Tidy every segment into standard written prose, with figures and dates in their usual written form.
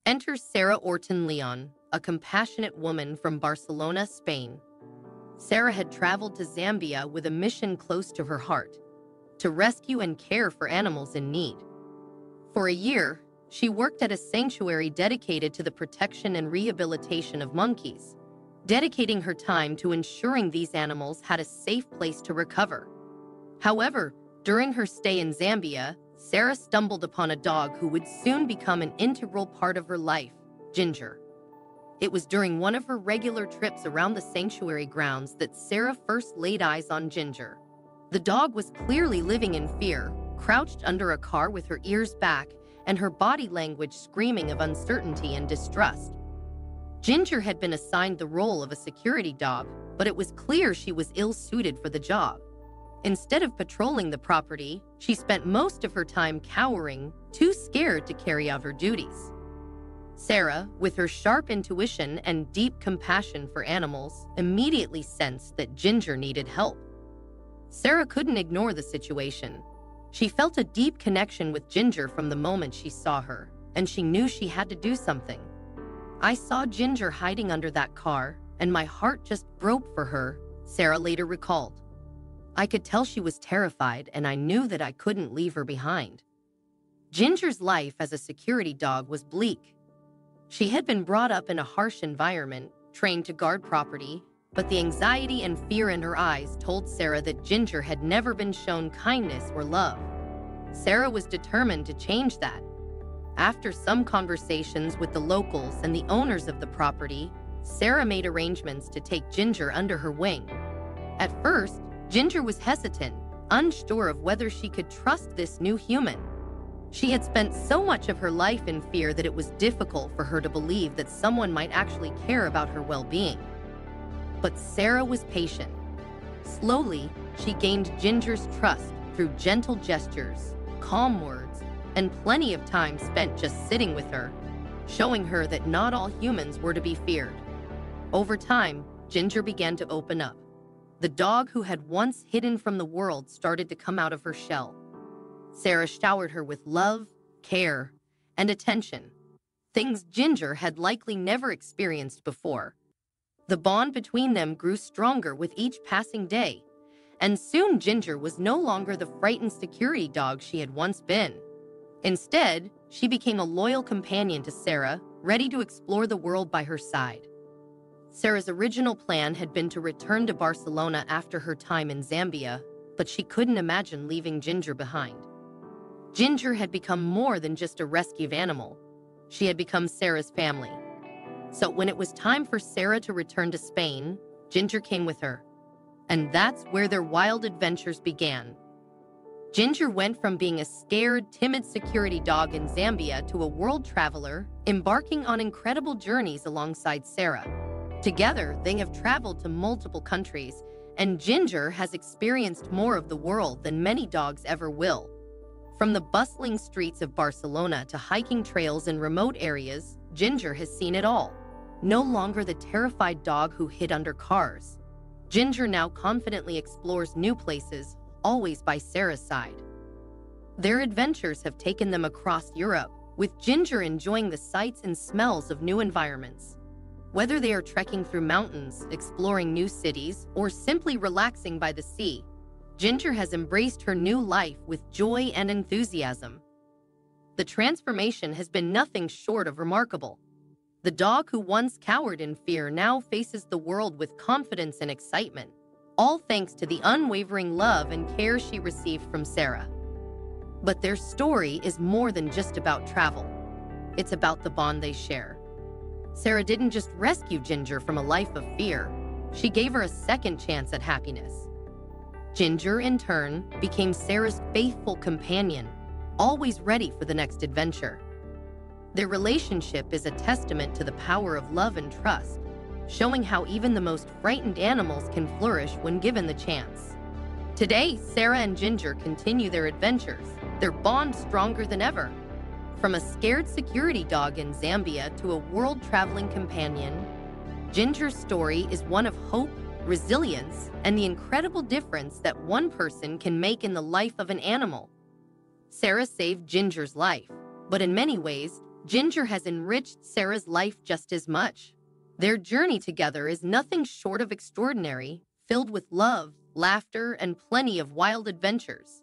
Enter Sarah Orton Leon, a compassionate woman from Barcelona, Spain. Sarah had traveled to Zambia with a mission close to her heart: to rescue and care for animals in need. For a year, she worked at a sanctuary dedicated to the protection and rehabilitation of monkeys, dedicating her time to ensuring these animals had a safe place to recover. However, during her stay in Zambia, Sarah stumbled upon a dog who would soon become an integral part of her life, Ginger. It was during one of her regular trips around the sanctuary grounds that Sarah first laid eyes on Ginger. The dog was clearly living in fear, crouched under a car with her ears back and her body language screaming of uncertainty and distrust. Ginger had been assigned the role of a security dog, but it was clear she was ill-suited for the job. Instead of patrolling the property, she spent most of her time cowering, too scared to carry out her duties. Sarah, with her sharp intuition and deep compassion for animals, immediately sensed that Ginger needed help. Sarah couldn't ignore the situation. She felt a deep connection with Ginger from the moment she saw her, and she knew she had to do something. "I saw Ginger hiding under that car, and my heart just broke for her," Sarah later recalled. "I could tell she was terrified, and I knew that I couldn't leave her behind." Ginger's life as a security dog was bleak. She had been brought up in a harsh environment, trained to guard property, but the anxiety and fear in her eyes told Sarah that Ginger had never been shown kindness or love. Sarah was determined to change that. After some conversations with the locals and the owners of the property, Sarah made arrangements to take Ginger under her wing. At first, Ginger was hesitant, unsure of whether she could trust this new human. She had spent so much of her life in fear that it was difficult for her to believe that someone might actually care about her well-being. But Sarah was patient. Slowly, she gained Ginger's trust through gentle gestures, calm words, and plenty of time spent just sitting with her, showing her that not all humans were to be feared. Over time, Ginger began to open up. The dog who had once hidden from the world started to come out of her shell. Sarah showered her with love, care, and attention, things Ginger had likely never experienced before. The bond between them grew stronger with each passing day, and soon Ginger was no longer the frightened security dog she had once been. Instead, she became a loyal companion to Sarah, ready to explore the world by her side. Sarah's original plan had been to return to Barcelona after her time in Zambia, but she couldn't imagine leaving Ginger behind. Ginger had become more than just a rescued animal. She had become Sarah's family. So when it was time for Sarah to return to Spain, Ginger came with her. And that's where their wild adventures began. Ginger went from being a scared, timid security dog in Zambia to a world traveler, embarking on incredible journeys alongside Sarah. Together, they have traveled to multiple countries, and Ginger has experienced more of the world than many dogs ever will. From the bustling streets of Barcelona to hiking trails in remote areas, Ginger has seen it all. No longer the terrified dog who hid under cars. Ginger now confidently explores new places, always by Sarah's side. Their adventures have taken them across Europe, with Ginger enjoying the sights and smells of new environments. Whether they are trekking through mountains, exploring new cities, or simply relaxing by the sea, Ginger has embraced her new life with joy and enthusiasm. The transformation has been nothing short of remarkable. The dog who once cowered in fear now faces the world with confidence and excitement, all thanks to the unwavering love and care she received from Sarah. But their story is more than just about travel. It's about the bond they share. Sarah didn't just rescue Ginger from a life of fear, she gave her a second chance at happiness. Ginger, in turn, became Sarah's faithful companion, always ready for the next adventure. Their relationship is a testament to the power of love and trust, showing how even the most frightened animals can flourish when given the chance. Today, Sarah and Ginger continue their adventures, their bond stronger than ever. From a scared security dog in Zambia to a world-traveling companion, Ginger's story is one of hope, resilience, and the incredible difference that one person can make in the life of an animal. Sarah saved Ginger's life, but in many ways, Ginger has enriched Sarah's life just as much. Their journey together is nothing short of extraordinary, filled with love, laughter, and plenty of wild adventures.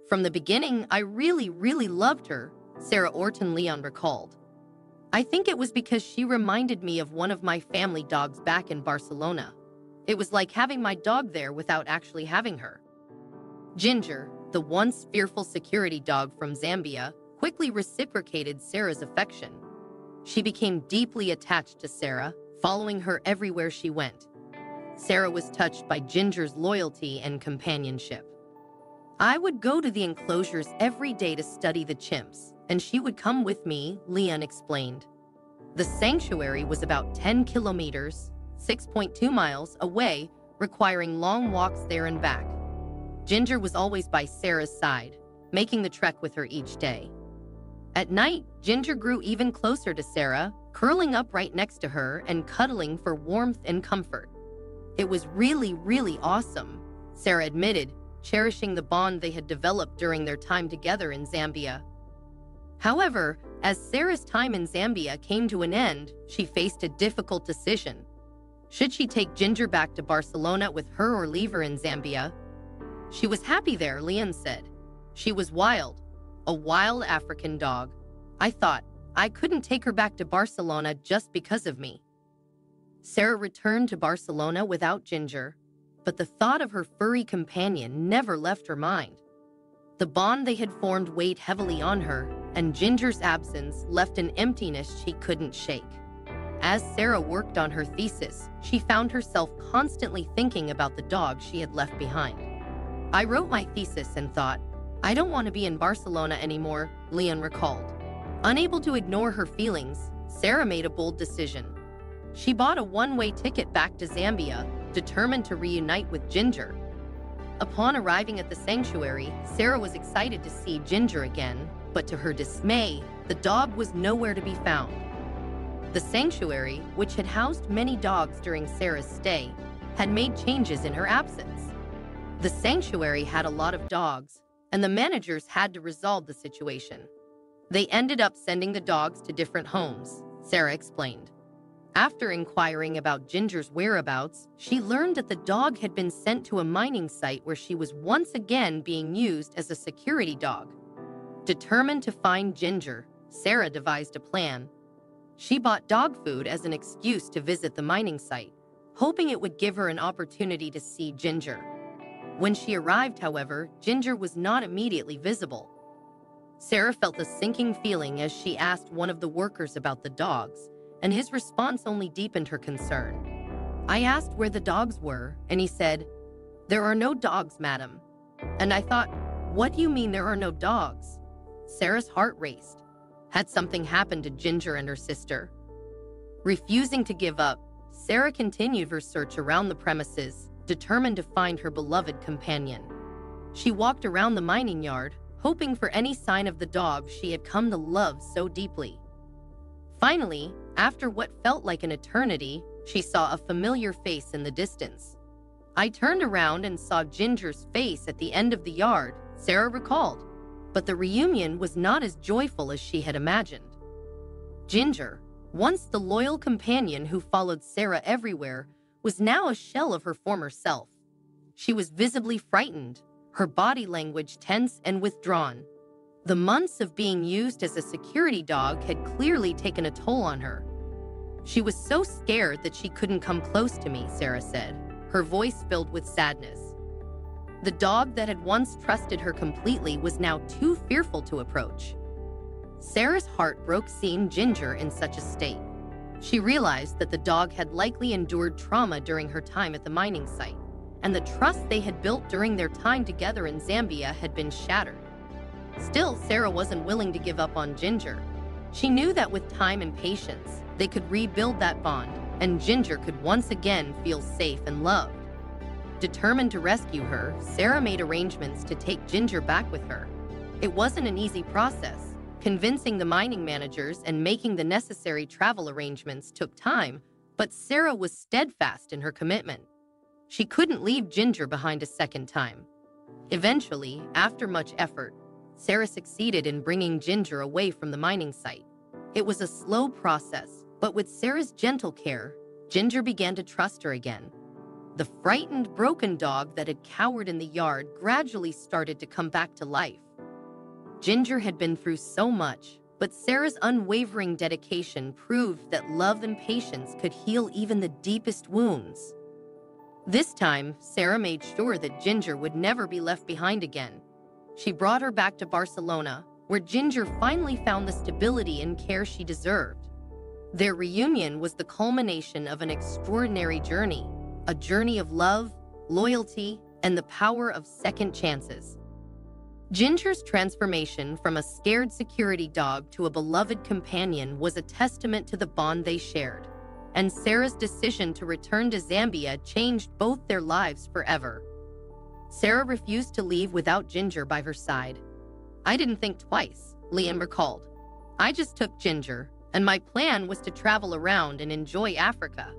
From the beginning, I really loved her, Sarah Orton Leon recalled. I think it was because she reminded me of one of my family dogs back in Barcelona. It was like having my dog there without actually having her. Ginger, the once fearful security dog from Zambia, quickly reciprocated Sarah's affection. She became deeply attached to Sarah, following her everywhere she went. Sarah was touched by Ginger's loyalty and companionship. I would go to the enclosures every day to study the chimps, and she would come with me, Leon explained. The sanctuary was about 10 kilometers, 6.2 miles away, requiring long walks there and back. Ginger was always by Sarah's side, making the trek with her each day. At night, Ginger grew even closer to Sarah, curling up right next to her and cuddling for warmth and comfort. It was really awesome, Sarah admitted, cherishing the bond they had developed during their time together in Zambia. However, as Sarah's time in Zambia came to an end, she faced a difficult decision. Should she take Ginger back to Barcelona with her or leave her in Zambia? She was happy there, Leon said. She was wild, a wild African dog. I thought, I couldn't take her back to Barcelona just because of me. Sarah returned to Barcelona without Ginger, but the thought of her furry companion never left her mind. The bond they had formed weighed heavily on her, and Ginger's absence left an emptiness she couldn't shake. As Sarah worked on her thesis, she found herself constantly thinking about the dog she had left behind. I wrote my thesis and thought, I don't want to be in Barcelona anymore, Leon recalled. Unable to ignore her feelings, Sarah made a bold decision. She bought a one-way ticket back to Zambia, determined to reunite with Ginger. Upon arriving at the sanctuary, Sarah was excited to see Ginger again, but to her dismay, the dog was nowhere to be found. The sanctuary, which had housed many dogs during Sarah's stay, had made changes in her absence. The sanctuary had a lot of dogs, and the managers had to resolve the situation. They ended up sending the dogs to different homes, Sarah explained. After inquiring about Ginger's whereabouts, she learned that the dog had been sent to a mining site where she was once again being used as a security dog. Determined to find Ginger, Sarah devised a plan. She bought dog food as an excuse to visit the mining site, hoping it would give her an opportunity to see Ginger. When she arrived, however, Ginger was not immediately visible. Sarah felt a sinking feeling as she asked one of the workers about the dogs, and his response only deepened her concern. I asked where the dogs were, and he said, "There are no dogs, madam." And I thought, what do you mean there are no dogs? Sarah's heart raced. Had something happened to Ginger and her sister? Refusing to give up, Sarah continued her search around the premises, determined to find her beloved companion. She walked around the mining yard, hoping for any sign of the dog she had come to love so deeply. Finally, after what felt like an eternity, she saw a familiar face in the distance. I turned around and saw Ginger's face at the end of the yard, Sarah recalled, but the reunion was not as joyful as she had imagined. Ginger, once the loyal companion who followed Sarah everywhere, was now a shell of her former self. She was visibly frightened, her body language tense and withdrawn. The months of being used as a security dog had clearly taken a toll on her. She was so scared that she couldn't come close to me, Sarah said, her voice filled with sadness. The dog that had once trusted her completely was now too fearful to approach. Sarah's heart broke seeing Ginger in such a state. She realized that the dog had likely endured trauma during her time at the mining site, and the trust they had built during their time together in Zambia had been shattered. Still, Sarah wasn't willing to give up on Ginger. She knew that with time and patience, they could rebuild that bond, and Ginger could once again feel safe and loved. Determined to rescue her, Sarah made arrangements to take Ginger back with her. It wasn't an easy process. Convincing the mining managers and making the necessary travel arrangements took time, but Sarah was steadfast in her commitment. She couldn't leave Ginger behind a second time. Eventually, after much effort, Sarah succeeded in bringing Ginger away from the mining site. It was a slow process, but with Sarah's gentle care, Ginger began to trust her again. The frightened, broken dog that had cowered in the yard gradually started to come back to life. Ginger had been through so much, but Sarah's unwavering dedication proved that love and patience could heal even the deepest wounds. This time, Sarah made sure that Ginger would never be left behind again. She brought her back to Barcelona, where Ginger finally found the stability and care she deserved. Their reunion was the culmination of an extraordinary journey, a journey of love, loyalty, and the power of second chances. Ginger's transformation from a scared security dog to a beloved companion was a testament to the bond they shared, and Sarah's decision to return to Zambia changed both their lives forever. Sarah refused to leave without Ginger by her side. "I didn't think twice," Leon recalled. "I just took Ginger, and my plan was to travel around and enjoy Africa."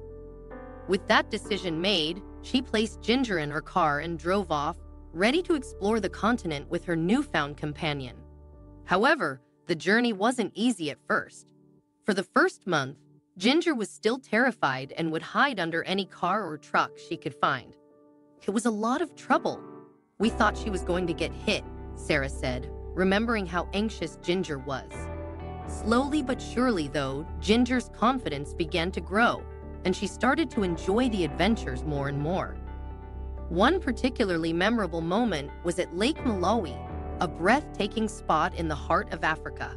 With that decision made, she placed Ginger in her car and drove off, ready to explore the continent with her newfound companion. However, the journey wasn't easy at first. For the first month, Ginger was still terrified and would hide under any car or truck she could find. "It was a lot of trouble. We thought she was going to get hit," Sarah said, remembering how anxious Ginger was. Slowly but surely, though, Ginger's confidence began to grow, and she started to enjoy the adventures more and more. One particularly memorable moment was at Lake Malawi, a breathtaking spot in the heart of Africa.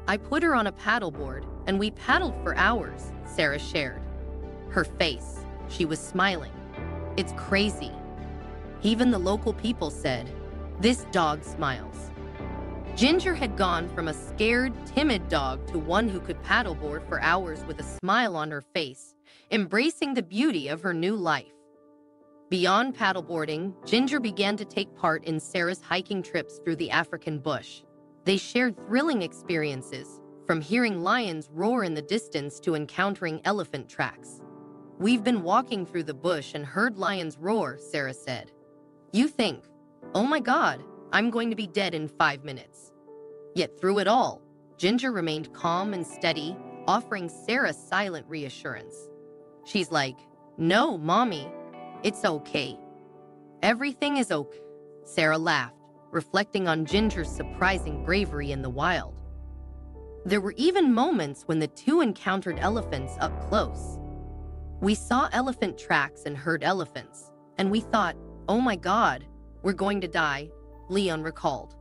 "I put her on a paddleboard, and we paddled for hours," Sarah shared. Her face, she was smiling. "It's crazy." Even the local people said, "This dog smiles." Ginger had gone from a scared, timid dog to one who could paddleboard for hours with a smile on her face, embracing the beauty of her new life. Beyond paddleboarding, Ginger began to take part in Sarah's hiking trips through the African bush. They shared thrilling experiences, from hearing lions roar in the distance to encountering elephant tracks. "We've been walking through the bush and heard lions roar," Sarah said. "You think, 'Oh my God, I'm going to be dead in 5 minutes.' Yet through it all, Ginger remained calm and steady, offering Sarah silent reassurance. She's like, 'No, Mommy, it's okay. Everything is okay,'" Sarah laughed, reflecting on Ginger's surprising bravery in the wild. There were even moments when the two encountered elephants up close. "We saw elephant tracks and heard elephants, and we thought, 'Oh my God, we're going to die,'" Leon recalled.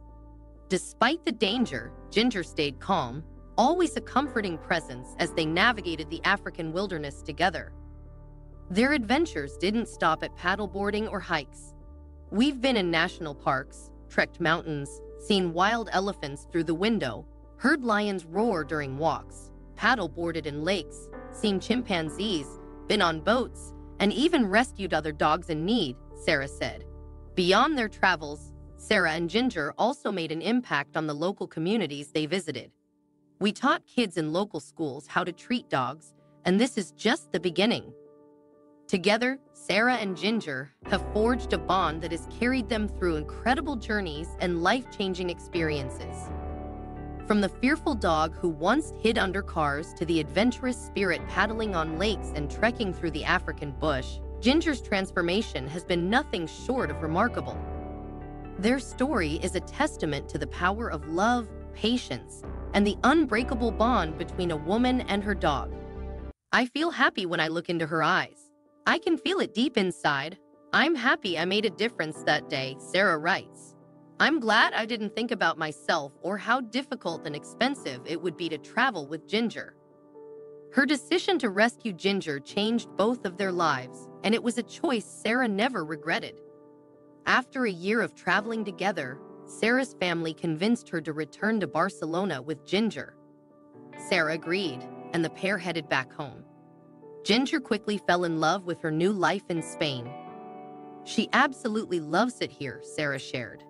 Despite the danger, Ginger stayed calm, always a comforting presence as they navigated the African wilderness together. Their adventures didn't stop at paddleboarding or hikes. "We've been in national parks, trekked mountains, seen wild elephants through the window, heard lions roar during walks, paddleboarded in lakes, seen chimpanzees, been on boats, and even rescued other dogs in need," Sarah said. Beyond their travels, Sarah and Ginger also made an impact on the local communities they visited. "We taught kids in local schools how to treat dogs, and this is just the beginning." Together, Sarah and Ginger have forged a bond that has carried them through incredible journeys and life-changing experiences. From the fearful dog who once hid under cars to the adventurous spirit paddling on lakes and trekking through the African bush, Ginger's transformation has been nothing short of remarkable. Their story is a testament to the power of love, patience, and the unbreakable bond between a woman and her dog. "I feel happy when I look into her eyes. I can feel it deep inside. I'm happy I made a difference that day," Sarah writes. "I'm glad I didn't think about myself or how difficult and expensive it would be to travel with Ginger." Her decision to rescue Ginger changed both of their lives, and it was a choice Sarah never regretted. After a year of traveling together, Sarah's family convinced her to return to Barcelona with Ginger. Sarah agreed, and the pair headed back home. Ginger quickly fell in love with her new life in Spain. "She absolutely loves it here," Sarah shared.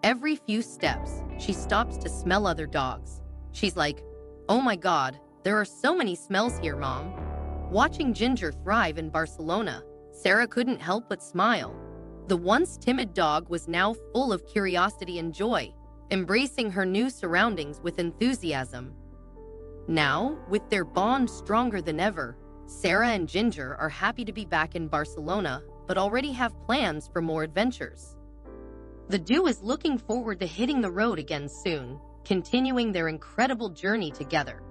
"Every few steps, she stops to smell other dogs. She's like, 'Oh my God, there are so many smells here, Mom.'" Watching Ginger thrive in Barcelona, Sarah couldn't help but smile. The once timid dog was now full of curiosity and joy, embracing her new surroundings with enthusiasm. Now, with their bond stronger than ever, Sarah and Ginger are happy to be back in Barcelona, but already have plans for more adventures. The duo is looking forward to hitting the road again soon, continuing their incredible journey together.